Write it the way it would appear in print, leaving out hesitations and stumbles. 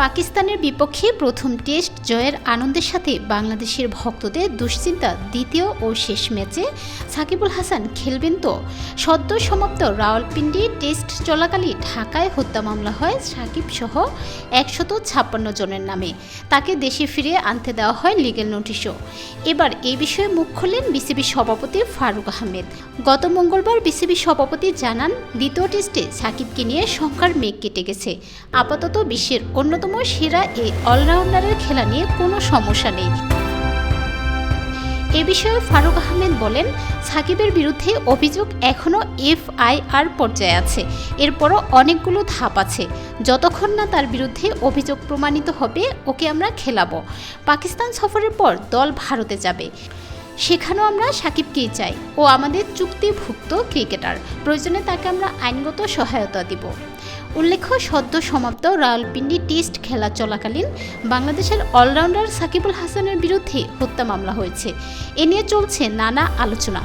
পাকিস্তানের বিপক্ষে প্রথম টেস্ট জয়ের আনন্দের সাথে বাংলাদেশের ভক্তদের দুশ্চিন্তা দ্বিতীয় ও শেষ ম্যাচে সাকিবুল হাসান খেলবেন তো। সদ্য সমাপ্ত রাওয়ালপিন্ডি টেস্ট চলাকালীন ঢাকায় হত্যা মামলা হয় সাকিব সহ 156 জনের নামে। তাকে দেশে ফিরিয়ে আনতে দেওয়া হয় লিগ্যাল নোটিশও। এবার এই বিষয়ে মুখ খুললেন বিসিবি সভাপতি ফারুক আহমেদ। গত মঙ্গলবার বিসিবি সভাপতি জানান, দ্বিতীয় টেস্টে সাকিবকে নিয়ে শঙ্কার মেঘ কেটে গেছে। আপাতত বিশ্বের অন্যতম সেরা এই অলরাউন্ডারের খেলা নিয়ে কোনো সমস্যা নেই। এ বিষয়ে ফারুক আহমেদ বলেন, সাকিবের বিরুদ্ধে অভিযোগ এখনও এফআইআর পর্যায়ে আছে। এরপরও অনেকগুলো ধাপ আছে। যতক্ষণ না তার বিরুদ্ধে অভিযোগ প্রমাণিত হবে ওকে আমরা খেলাবো। পাকিস্তান সফরের পর দল ভারতে যাবে, সেখানেও আমরা সাকিবকেই চাই। ও আমাদের চুক্তিভুক্ত ক্রিকেটার, প্রয়োজনে তাকে আমরা আইনগত সহায়তা দিব। উল্লেখ্য, সদ্য সমাপ্ত রাওয়ালপিন্ডি টেস্ট খেলা চলাকালীন বাংলাদেশের অলরাউন্ডার সাকিবুল হাসানের বিরুদ্ধে হত্যা মামলা হয়েছে। এ নিয়ে চলছে নানা আলোচনা।